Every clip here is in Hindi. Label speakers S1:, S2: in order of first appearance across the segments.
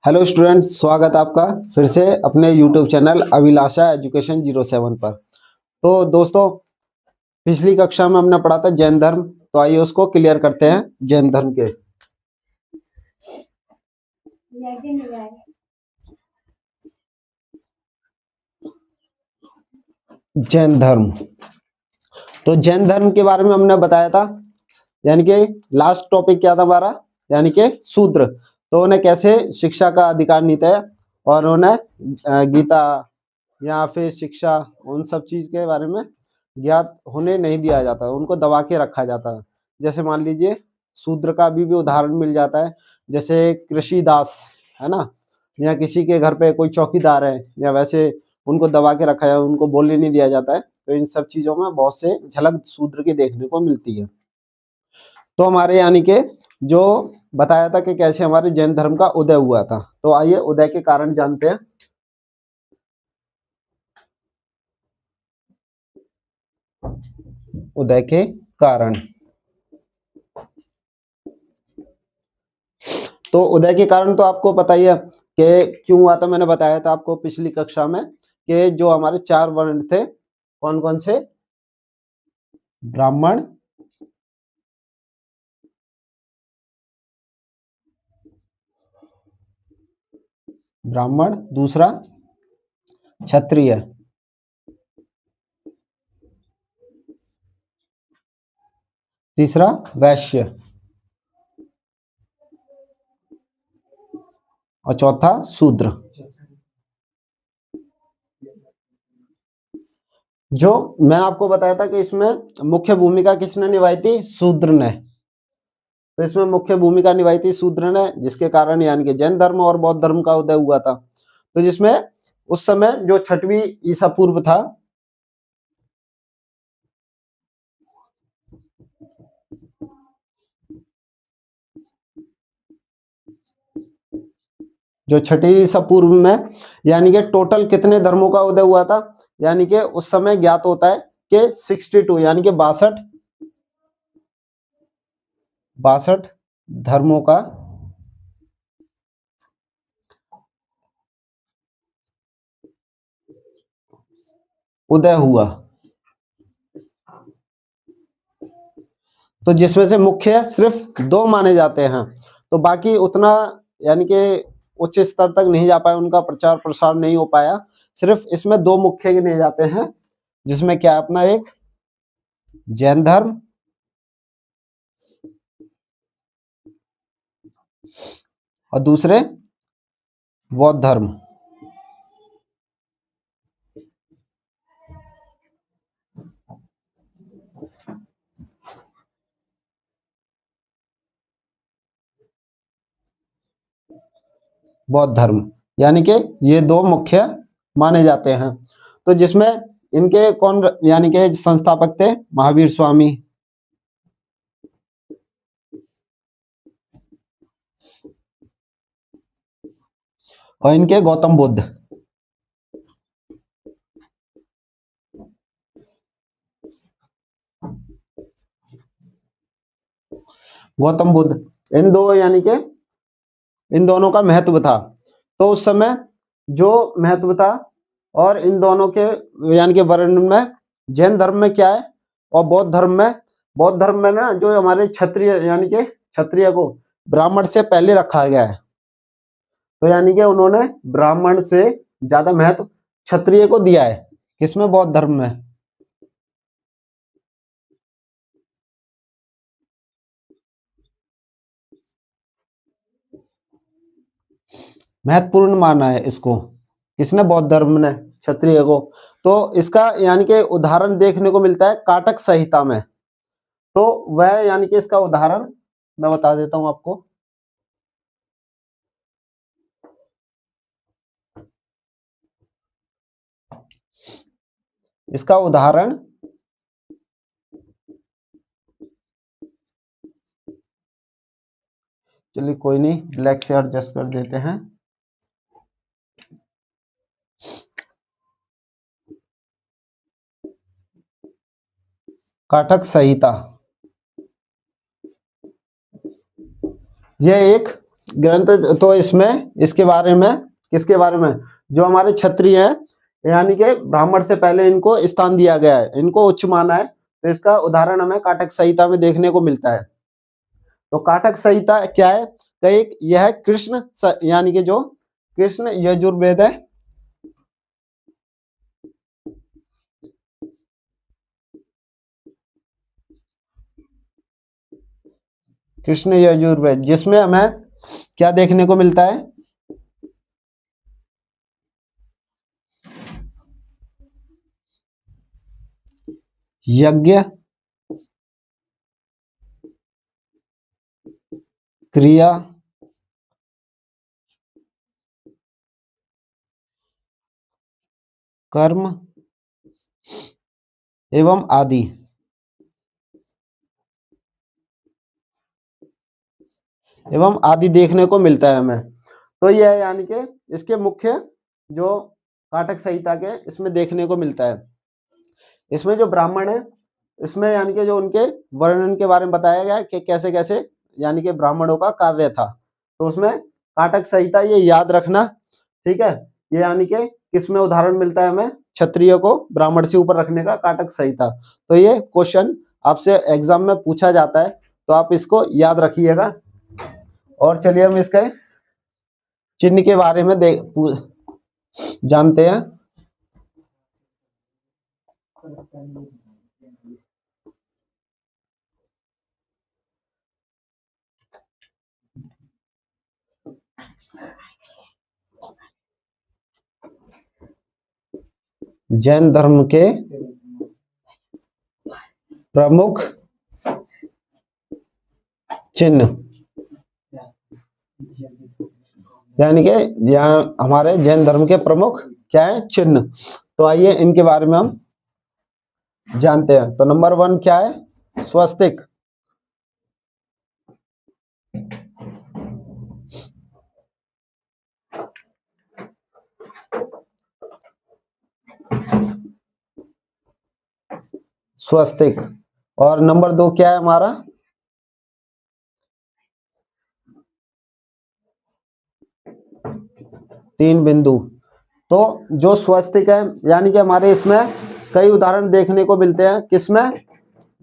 S1: हेलो स्टूडेंट, स्वागत है आपका फिर से अपने यूट्यूब चैनल अभिलाषा एजुकेशन 07 पर। तो दोस्तों, पिछली कक्षा में हमने पढ़ा था जैन धर्म। तो आइए उसको क्लियर करते हैं। जैन धर्म के जैन धर्म तो जैन धर्म के बारे में हमने बताया था, यानी कि लास्ट टॉपिक क्या था हमारा, यानी कि शूद्र। तो उन्हें कैसे शिक्षा का अधिकार नहीं था और उन्हें गीता या फिर शिक्षा उन सब चीज के बारे में ज्ञात होने नहीं दिया जाता, उनको दबा के रखा जाता है। जैसे मान लीजिए शूद्र का भी उदाहरण मिल जाता है, जैसे कृषि दास है ना, या किसी के घर पे कोई चौकीदार है, या वैसे उनको दबा के रखा है, उनको बोलने नहीं दिया जाता है। तो इन सब चीजों में बहुत से झलक शूद्र की देखने को मिलती है। तो हमारे यानी के जो बताया था कि कैसे हमारे जैन धर्म का उदय हुआ था। तो आइए उदय के कारण जानते हैं। उदय के कारण, तो उदय के कारण तो आपको पता ही है कि क्यों हुआ था। मैंने बताया था आपको पिछली कक्षा में कि जो हमारे चार वर्ण थे, कौन कौन से? ब्राह्मण, दूसरा क्षत्रिय, तीसरा वैश्य और चौथा शूद्र। जो मैंने आपको बताया था कि इसमें मुख्य भूमिका किसने निभाई थी? शूद्र ने। तो इसमें मुख्य भूमिका निभाई थी शूद्र ने, जिसके कारण यानी कि जैन धर्म और बौद्ध धर्म का उदय हुआ था। तो जिसमें उस समय जो 6वीं ईसा पूर्व था, जो 6वीं ईसा पूर्व में यानी कि टोटल कितने धर्मों का उदय हुआ था, यानी कि उस समय ज्ञात होता है कि 62 यानी कि 62 धर्मों का उदय हुआ। तो जिसमें से मुख्य सिर्फ 2 माने जाते हैं। तो बाकी उतना यानी कि उच्च स्तर तक नहीं जा पाया, उनका प्रचार प्रसार नहीं हो पाया। सिर्फ इसमें 2 मुख्य गिने जाते हैं, जिसमें क्या है अपना, एक जैन धर्म और दूसरे बौद्ध धर्म। बौद्ध धर्म यानी कि ये 2 मुख्य माने जाते हैं। तो जिसमें इनके कौन यानी कि संस्थापक थे? महावीर स्वामी और इनके गौतम बुद्ध। गौतम बुद्ध, इन दो यानी कि इन दोनों का महत्व था। तो उस समय जो महत्व था, और इन दोनों के यानी कि वर्णन में जैन धर्म में क्या है और बौद्ध धर्म में ना, जो हमारे क्षत्रिय यानी कि क्षत्रिय को ब्राह्मण से पहले रखा गया है। तो यानी कि उन्होंने ब्राह्मण से ज्यादा महत्व क्षत्रिय को दिया है। किसमें? बौद्ध धर्म में। महत्वपूर्ण माना है इसको किसने? बौद्ध धर्म ने क्षत्रिय को। तो इसका यानी कि उदाहरण देखने को मिलता है काटक संहिता में। तो वह यानी कि इसका उदाहरण मैं बता देता हूं आपको। इसका उदाहरण चलिए कोई नहीं, ब्लैक से एडजस्ट कर देते हैं। काटक संहिता यह एक ग्रंथ तो इसमें इसके बारे में, किसके बारे में, जो हमारे क्षत्रिय हैं यानी कि ब्राह्मण से पहले इनको स्थान दिया गया है, इनको उच्च माना है। तो इसका उदाहरण हमें काटक संहिता में देखने को मिलता है। तो काटक संहिता क्या है, कई यह कृष्ण यानी कि जो कृष्ण यजुर्वेद है, कृष्ण यजुर्वेद, जिसमें हमें क्या देखने को मिलता है, यज्ञ, क्रिया, कर्म एवं आदि, एवं आदि देखने को मिलता है हमें। तो यह है यानी कि इसके मुख्य जो काटक संहिता के इसमें देखने को मिलता है। इसमें जो ब्राह्मण है, इसमें यानी कि जो उनके वर्णन के बारे में बताया गया है कि कैसे कैसे यानी कि ब्राह्मणों का कार्य था। तो उसमें काटक संहिता ये याद रखना, ठीक है। ये यानी कि किसमें उदाहरण मिलता है हमें, क्षत्रिय को ब्राह्मण से ऊपर रखने का, काटक संहिता। तो ये क्वेश्चन आपसे एग्जाम में पूछा जाता है, तो आप इसको याद रखिएगा। और चलिए हम इसके चिन्ह के बारे में जानते हैं। जैन धर्म के प्रमुख चिन्ह, यानी कि यहाँ हमारे जैन धर्म के प्रमुख क्या है, चिन्ह। तो आइए इनके बारे में हम जानते हैं। तो नंबर 1 क्या है, स्वस्तिक। स्वस्तिक। और नंबर 2 क्या है हमारा, 3 बिंदु। तो जो स्वस्तिक है यानी कि हमारे इसमें कई उदाहरण देखने को मिलते हैं, किसमें,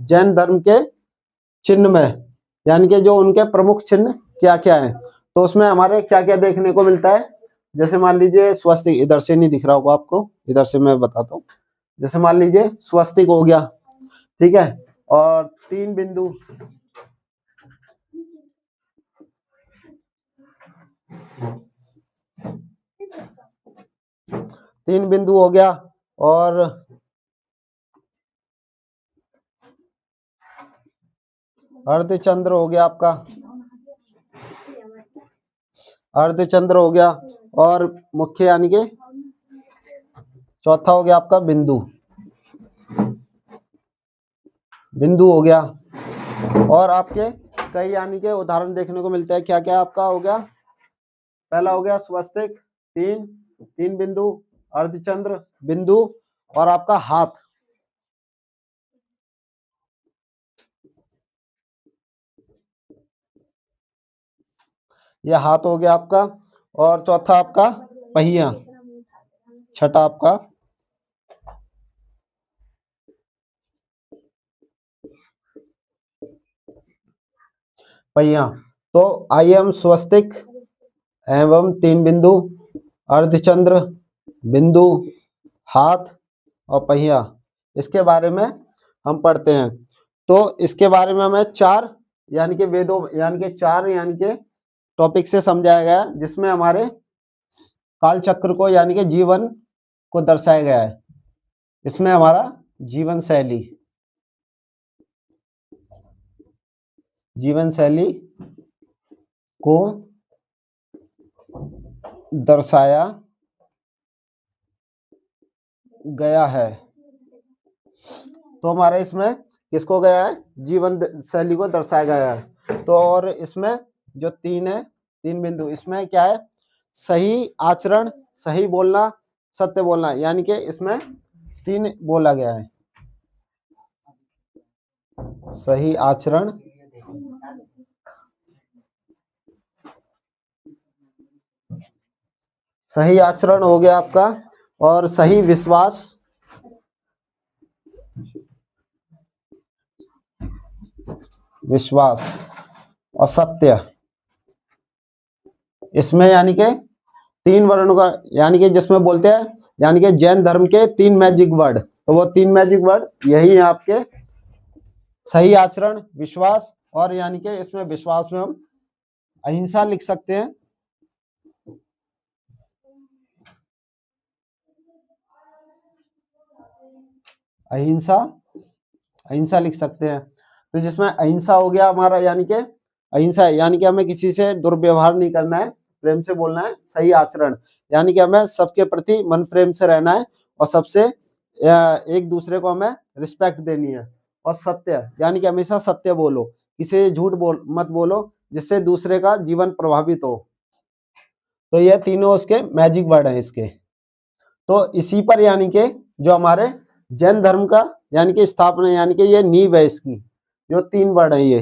S1: जैन धर्म के चिन्ह में, यानी कि जो उनके प्रमुख चिन्ह क्या क्या है। तो उसमें हमारे क्या क्या देखने को मिलता है, जैसे मान लीजिए स्वस्तिक, इधर से नहीं दिख रहा होगा आपको, इधर से मैं बताता हूँ। जैसे मान लीजिए स्वस्तिक हो गया, ठीक है, और 3 बिंदु, हो गया, और अर्धचंद्र हो गया आपका, अर्धचंद्र हो गया, और मुख्य यानी कि चौथा हो गया आपका बिंदु, बिंदु हो गया। और आपके कई यानी के उदाहरण देखने को मिलते हैं, क्या क्या आपका हो गया, पहला हो गया स्वस्तिक, 3 बिंदु, अर्धचंद्र, बिंदु, और आपका हाथ, यह हाथ हो गया आपका, और चौथा आपका पहिया, छठा आपका पहिया। तो आइए हम स्वस्तिक एवं 3 बिंदु, अर्धचंद्र, बिंदु, हाथ और पहिया, इसके बारे में हम पढ़ते हैं। तो इसके बारे में हमें 4 यानी कि वेदों यानी कि 4 यानी कि टॉपिक से समझाया गया, जिसमें हमारे काल चक्र को यानी कि जीवन को दर्शाया गया है। इसमें हमारा जीवन शैली, जीवन शैली को दर्शाया गया है। तो हमारे इसमें किसको गया है, जीवन शैली को दर्शाया गया है। तो और इसमें जो 3 है, 3 बिंदु, इसमें क्या है, सही आचरण, सही बोलना, सत्य बोलना, यानी कि इसमें 3 बोला गया है, सही आचरण, सही आचरण हो गया आपका, और सही विश्वास, विश्वास और सत्य। इसमें यानी कि तीन वर्णों का, यानी कि जिसमें बोलते हैं यानी कि जैन धर्म के 3 मैजिक वर्ड, तो वो 3 मैजिक वर्ड यही है आपके, सही आचरण, विश्वास, और यानी कि इसमें विश्वास में हम अहिंसा लिख सकते हैं। अहिंसा, अहिंसा लिख सकते हैं। तो जिसमें अहिंसा हो गया हमारा, यानी कि अहिंसा यानी कि हमें किसी से दुर्व्यवहार नहीं करना है, प्रेम से बोलना है। सही आचरण यानी कि हमें सबके प्रति मन प्रेम से रहना है, और सबसे एक दूसरे को हमें रिस्पेक्ट देनी है। और सत्य यानी कि हमेशा सत्य बोलो, किसी से झूठ मत बोलो जिससे दूसरे का जीवन प्रभावित हो। तो ये तीनों उसके मैजिक वर्ड हैं इसके। तो इसी पर यानी कि जो हमारे जैन धर्म का यानी कि स्थापना, यानी कि ये नींव है इसकी, जो 3 वर्ड है ये।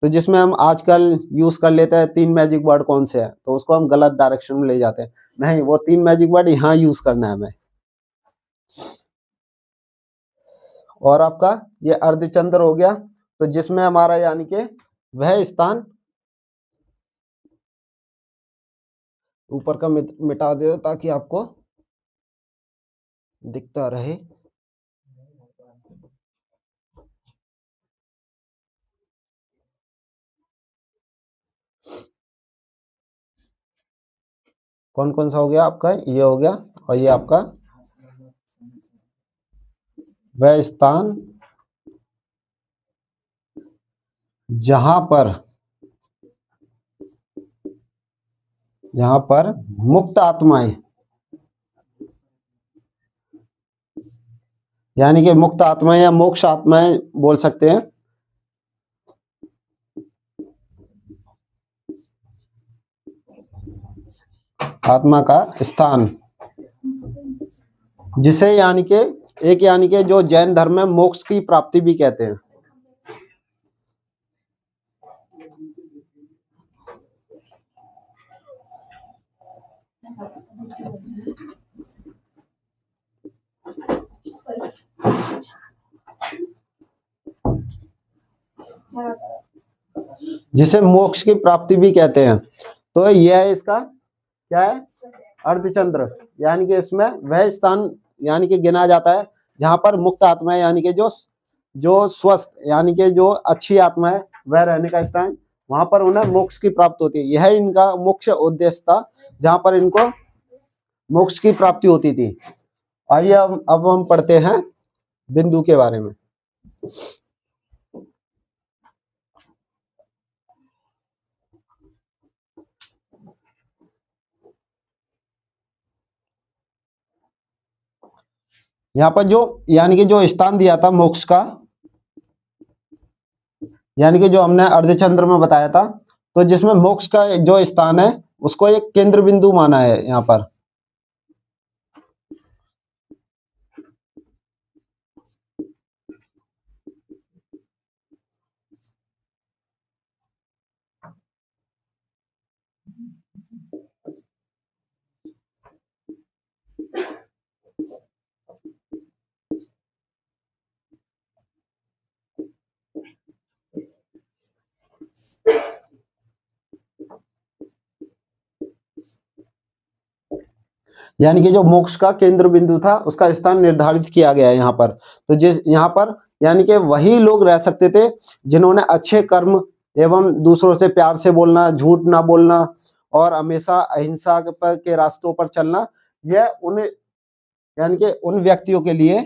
S1: तो जिसमें हम आजकल यूज कर लेते हैं 3 मैजिक वर्ड कौन से हैं, तो उसको हम गलत डायरेक्शन में ले जाते हैं। नहीं, वो 3 मैजिक वर्ड यहाँ यूज करना है हमें। और आपका ये अर्धचंद्र हो गया, तो जिसमें हमारा यानी कि वह स्थान, ऊपर का मिटा दे ताकि आपको दिखता रहे। कौन कौन सा हो गया आपका, ये हो गया, और ये आपका वह स्थान जहां पर मुक्त आत्माएं, यानी कि मुक्त आत्माएं या मोक्ष आत्माएं बोल सकते हैं, आत्मा का स्थान, जिसे यानी कि एक यानी कि जो जैन धर्म में मोक्ष की प्राप्ति भी कहते हैं। जिसे मोक्ष की प्राप्ति भी कहते हैं। तो यह है इसका क्या है, अर्धचंद्र, यानी कि इसमें वह स्थान यानी कि गिना जाता है जहां पर मुक्त आत्मा है, यानी कि जो जो स्वस्थ यानी कि जो अच्छी आत्मा है वह रहने का स्थान, वहां पर उन्हें मोक्ष की प्राप्ति होती है। यह इनका मुख्य उद्देश्य था, जहां पर इनको मोक्ष की प्राप्ति होती थी। आइए अब हम पढ़ते हैं बिंदु के बारे में। यहाँ पर जो यानी कि जो स्थान दिया था मोक्ष का, यानी कि जो हमने अर्धचंद्र में बताया था, तो जिसमें मोक्ष का जो स्थान है उसको एक केंद्र बिंदु माना है यहाँ पर। यानी कि जो मोक्ष का केंद्र बिंदु था उसका स्थान निर्धारित किया गया है यहाँ पर। तो जिस यहाँ पर यानी कि वही लोग रह सकते थे जिन्होंने अच्छे कर्म एवं दूसरों से प्यार से बोलना, झूठ ना बोलना और हमेशा अहिंसा के रास्तों पर चलना, यह उन यानी कि उन व्यक्तियों के लिए,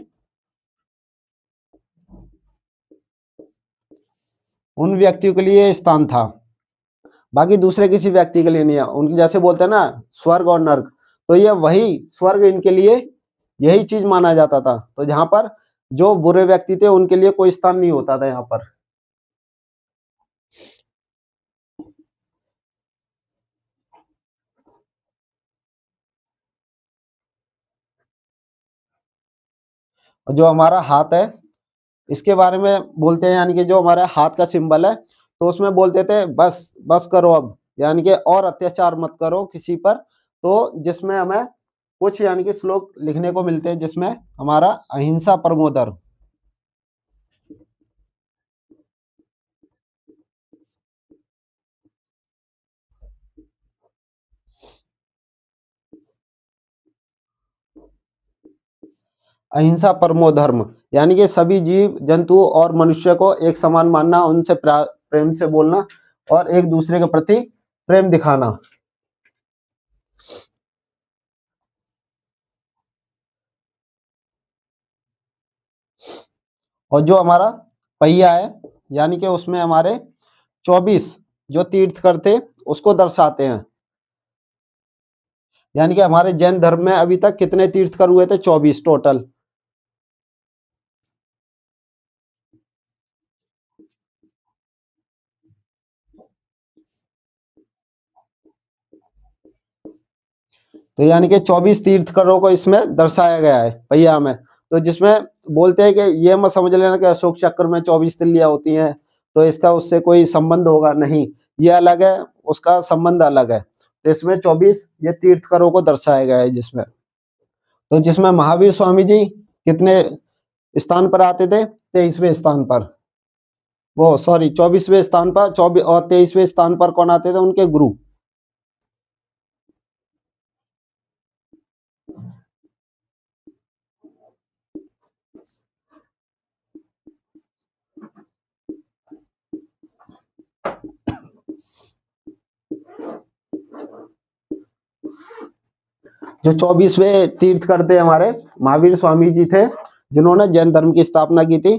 S1: उन व्यक्तियों के लिए स्थान था, बाकी दूसरे किसी व्यक्ति के लिए नहीं है। उनकी जैसे बोलते हैं ना स्वर्ग और नर्क, तो ये वही स्वर्ग इनके लिए यही चीज माना जाता था। तो जहां पर जो बुरे व्यक्ति थे उनके लिए कोई स्थान नहीं होता था यहाँ पर। जो हमारा हाथ है इसके बारे में बोलते हैं, यानी कि जो हमारे हाथ का सिंबल है, तो उसमें बोलते थे बस बस करो अब, यानी कि और अत्याचार मत करो किसी पर, तो जिसमें हमें कुछ यानी कि श्लोक लिखने को मिलते हैं, जिसमें हमारा अहिंसा परमो धर्म, अहिंसा परमो धर्म, यानी कि सभी जीव जंतु और मनुष्य को एक समान मानना, उनसे प्रेम से बोलना और एक दूसरे के प्रति प्रेम दिखाना। और जो हमारा पहिया है, यानी कि उसमें हमारे 24 जो तीर्थकर थे उसको दर्शाते हैं। यानी कि हमारे जैन धर्म में अभी तक कितने तीर्थकर हुए थे? 24 टोटल। तो यानी कि 24 तीर्थकरों को इसमें दर्शाया गया है पहिया में। तो जिसमें बोलते हैं कि ये मत समझ लेना कि अशोक चक्र में 24 तिल्लियां होती हैं तो इसका उससे कोई संबंध होगा, नहीं, ये अलग है, उसका संबंध अलग है। तो इसमें 24 ये तीर्थकरों को दर्शाया गया है जिसमें। तो जिसमें महावीर स्वामी जी कितने स्थान पर आते थे? 23वें स्थान पर, वो सॉरी 24वें स्थान पर, 24 और 23वें स्थान पर कौन आते थे? उनके गुरु। जो 24वें तीर्थकर थे हमारे महावीर स्वामी जी थे, जिन्होंने जैन धर्म की स्थापना की थी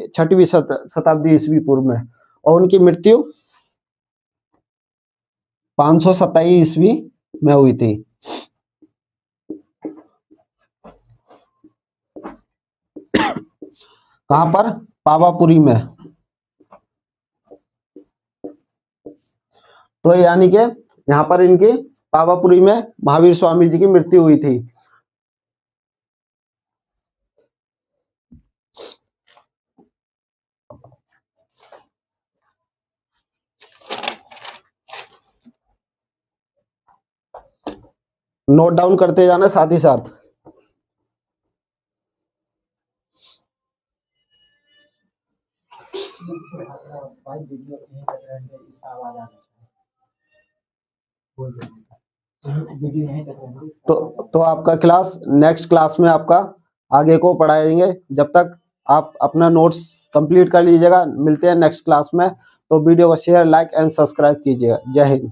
S1: 6वीं शताब्दी ईस्वी पूर्व में, और उनकी मृत्यु 527 ईस्वी में हुई थी। कहां पर? पावापुरी में। तो यानी कि यहाँ पर इनकी पावापुरी में महावीर स्वामी जी की मृत्यु हुई थी। नोट डाउन करते जाना साथ ही साथ। तो आपका क्लास नेक्स्ट क्लास में आपका आगे को पढ़ाएंगे। जब तक आप अपना नोट्स कंप्लीट कर लीजिएगा, मिलते हैं नेक्स्ट क्लास में। तो वीडियो को शेयर, लाइक एंड सब्सक्राइब कीजिएगा। जय हिंद।